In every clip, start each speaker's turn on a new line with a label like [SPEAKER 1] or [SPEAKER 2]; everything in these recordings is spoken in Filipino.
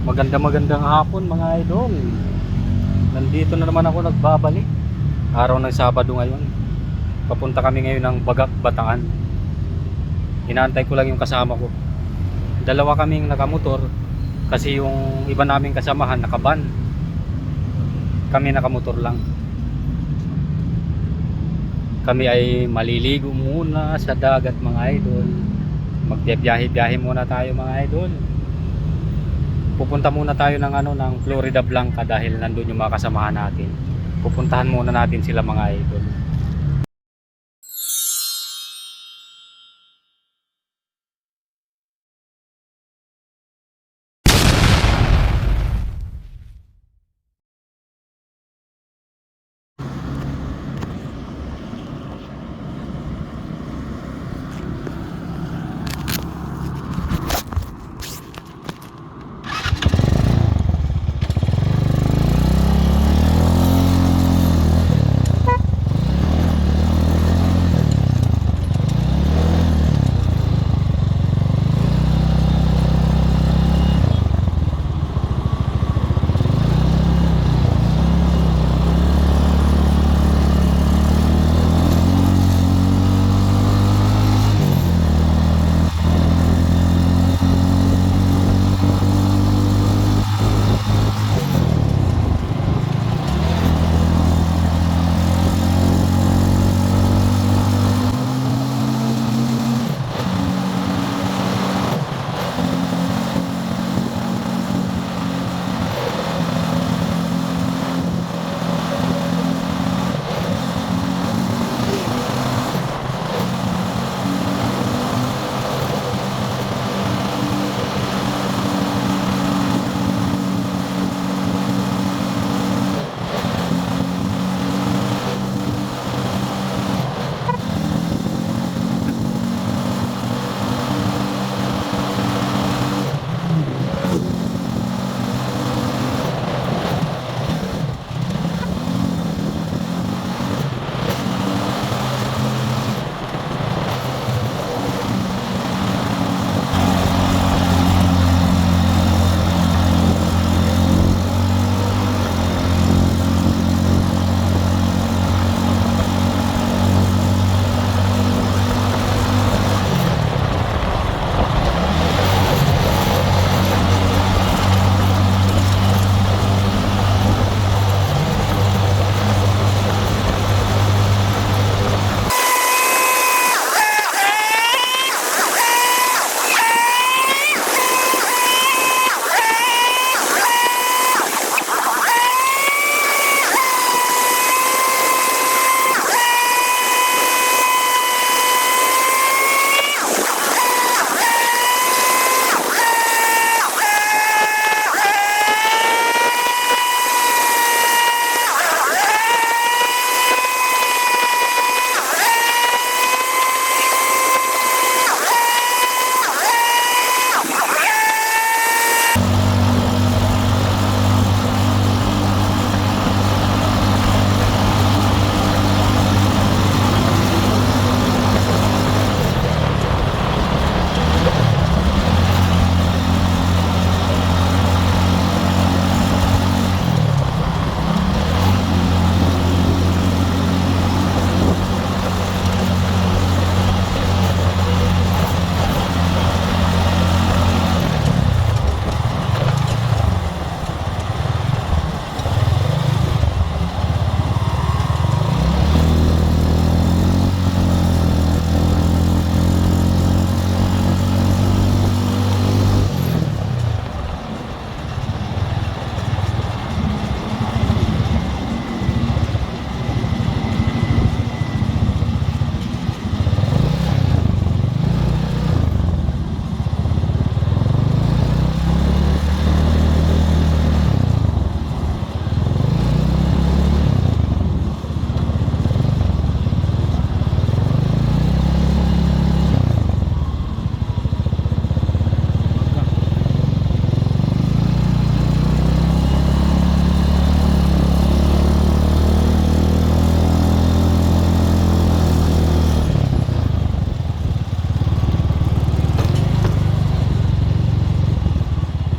[SPEAKER 1] Magandang hapon mga idol. Nandito na naman ako nagbabalik. Araw ng Sabado ngayon. Papunta kami ngayon ng Bagak, Bataan. Inaantay ko lang yung kasama ko. Dalawa kaming nakamotor kasi yung iba naming kasamahan nakaban. Kami nakamotor lang. Kami ay maliligo muna sa dagat mga idol. Magbiyahe-biyahe muna tayo mga idol. Pupunta muna tayo ng Florida Blanca dahil nandun yung mga kasamahan natin. Pupuntahan muna natin sila mga idol.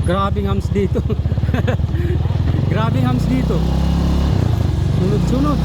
[SPEAKER 1] Grabing hams dito. Grabing hams dito. Sunod-sunod.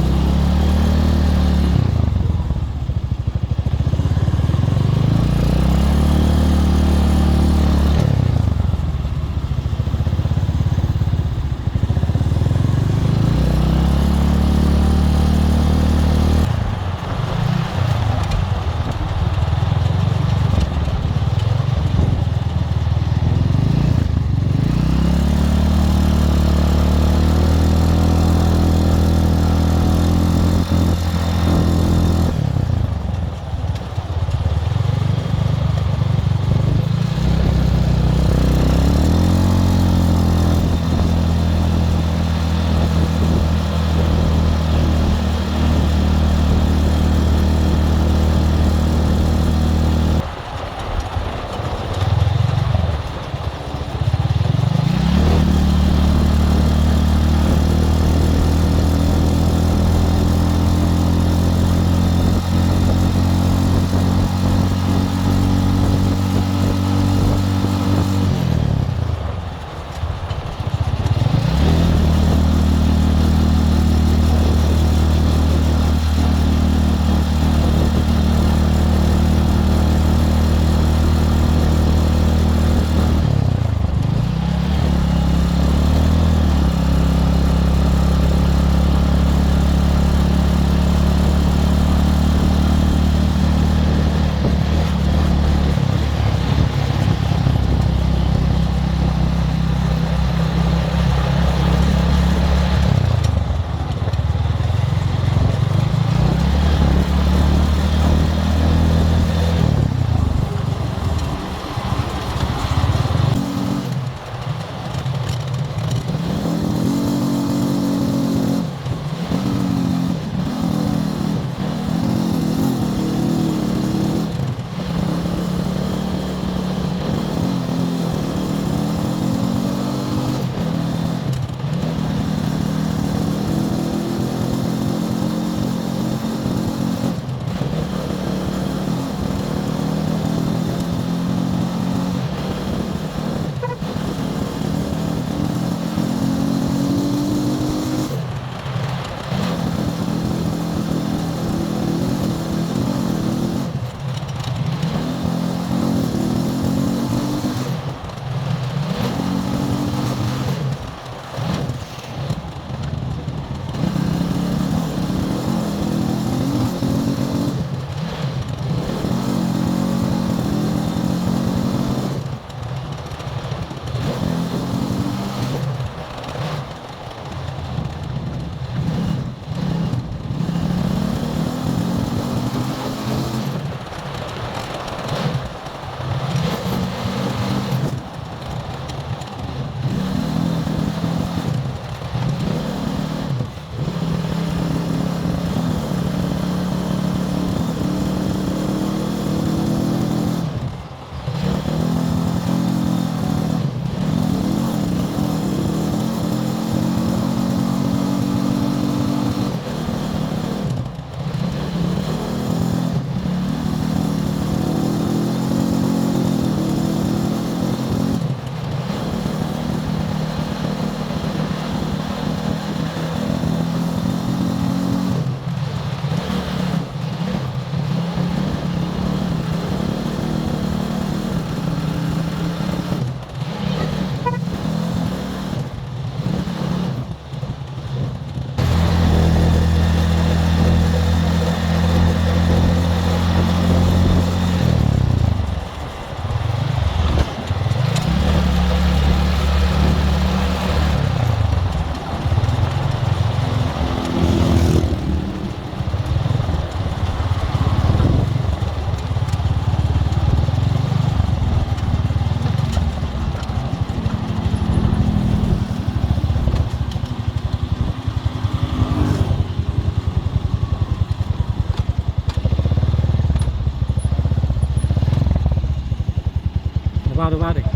[SPEAKER 2] Pare.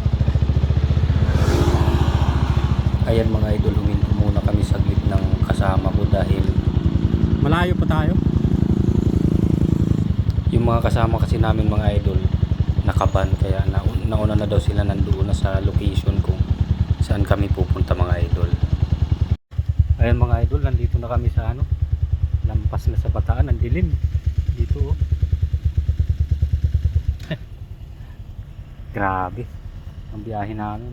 [SPEAKER 1] Ayan mga idol, huminto muna kami saglit ng kasama ko dahil
[SPEAKER 2] Malayo pa tayo.
[SPEAKER 1] yung mga kasama kasi namin mga idol nakaban, kaya nauna na daw sila, nandoon na sa location ko. saan kami pupunta mga idol. Ayan mga idol, nandito na kami sa lampas na sa Bataan, ang dilim dito oh. Grabe ang biyahe namin.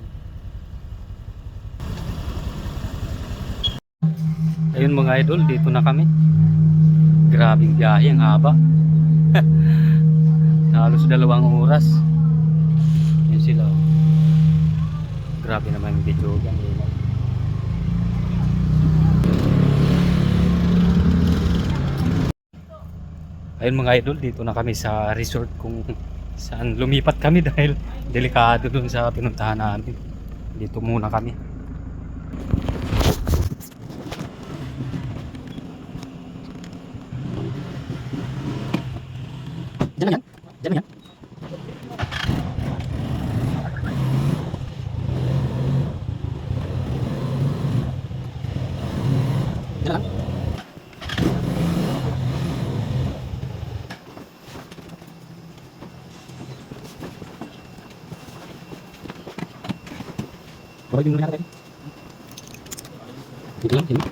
[SPEAKER 1] Ayun mga idol, dito na kami. Grabing biyahe, ang haba. Halos 2 oras. Yun sila oh. Grabe naman yung video yan. Ayun mga idol, dito na kami sa resort kung saan lumipat kami dahil delikado dun sa pinuntahan namin. Dito muna kami. Diyan lang yan. Diyan lang yan. Diyan lang. Bawal yung nangyari. Dito lang, dito.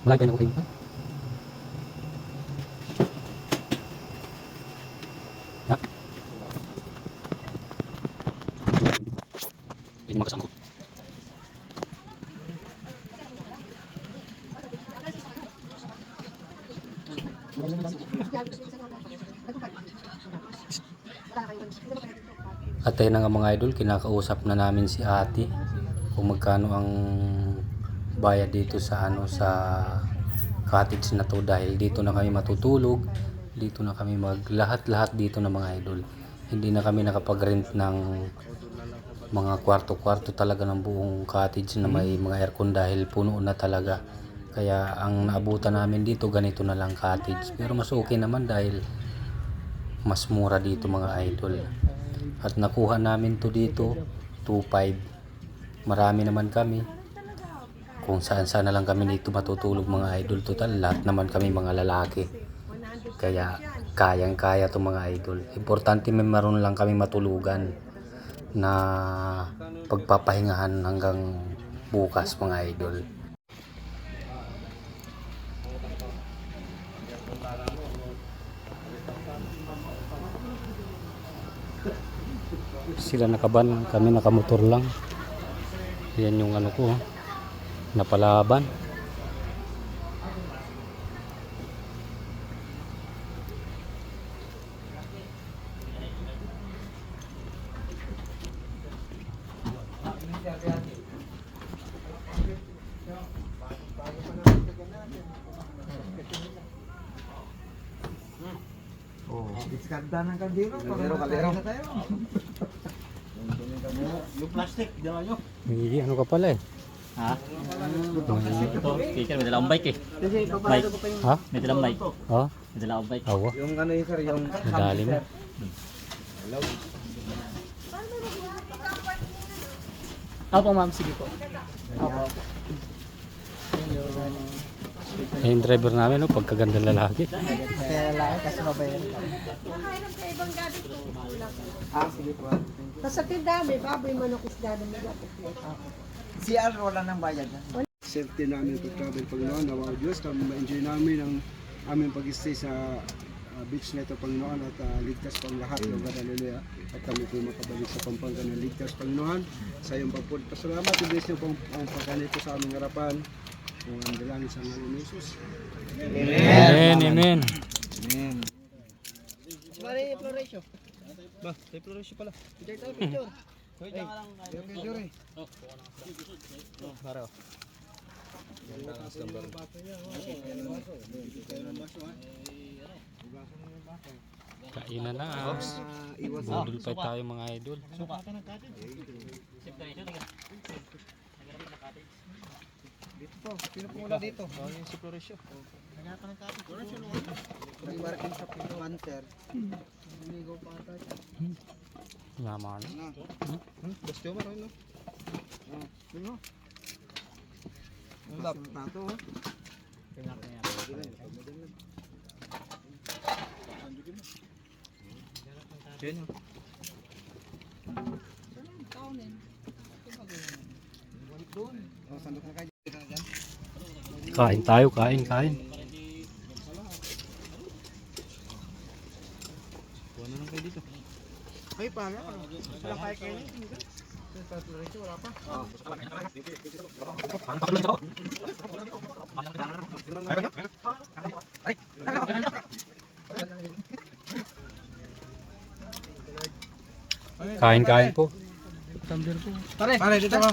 [SPEAKER 1] Wala kayo na okay. Ha? Hindi makasangkot. At ayun na nga mga idol, kinakausap na namin si ate kung magkano ang bayad dito sa sa cottage na to, dahil dito na kami matutulog, dito na kami maglahat-lahat dito na mga idol. Hindi na kami nakapag-rent ng mga kwarto-kwarto talaga ng buong cottage na may mga aircon dahil puno na talaga. Kaya ang naabutan namin dito ganito na lang cottage, pero mas okay naman dahil mas mura dito mga idol. At nakuha namin to dito 2.5. Marami naman kami, kung saan na lang kami dito matutulog mga idol. Total lahat naman kami mga lalaki, kaya kayang kaya to mga idol. Importante may maroon lang kami matulugan na pagpapahingahan hanggang bukas mga idol. Sila nakaban, kami nakamotor lang. Yan yung ko napalaban.
[SPEAKER 3] Iskanda ng kaldero. Kaldero na tayo. Yung plastic, diyan nyo.
[SPEAKER 1] Hindi, ano ka pala eh.
[SPEAKER 4] Ha? Ito, speaker, may dalang bike eh. Bike.
[SPEAKER 1] Ha?
[SPEAKER 4] May dalang bike.
[SPEAKER 1] Oh,
[SPEAKER 4] May dalang bike.
[SPEAKER 1] awa.
[SPEAKER 3] Yung ano yun sir, yung
[SPEAKER 1] Nadali mo.
[SPEAKER 3] hello.
[SPEAKER 4] Opo ma'am, sige po. Opo.
[SPEAKER 1] Yung driver namin, no, pagkaganda lalaki.
[SPEAKER 3] Kaya lalaki kasi mabayan. Ah, sige po.
[SPEAKER 5] Sa tindahan, may baboy, manok, isda, nila.
[SPEAKER 3] CR wala nang bayad.
[SPEAKER 6] Safety namin pag-travel Panginoon, nawa o Diyos, ma-enjoy namin ang aming pag-stay sa beach na ito Panginoon, at ligtas po ang lahat ng Hallelujah, at kami po makabalik sa Pampanga ng ligtas Panginoon. Sa iyong pasalamat, ibigay niyo po ang pagkanito sa aming harapan, kung ang dalangin sa ngalan ni Jesus.
[SPEAKER 1] Amen, amen.
[SPEAKER 3] Amen.
[SPEAKER 5] Mari, Floresio.
[SPEAKER 3] Ba, tayo Floresio pala.
[SPEAKER 5] Picture tayo, picture.
[SPEAKER 3] Picture eh. Para.
[SPEAKER 1] Kainan na. Budol pa tayo mga idol.
[SPEAKER 3] Dito po, sino po muna dito? Oh, yung si Floresio. Nagaka ng kape. Floresio no. Nag-marking shop yung Panther. Lumigo pa ata.
[SPEAKER 1] Yaman.
[SPEAKER 3] Basta mo rin no. no? Ang tato, oh. Yan yun. Oh, sandok na kayo.
[SPEAKER 1] Kain tayo, kain.
[SPEAKER 3] Ano lang kayo dito? Ay, paano? Wala kayo kayo. Sa Florencio, wala pa.
[SPEAKER 1] Kain po.
[SPEAKER 3] Pare, dito ka.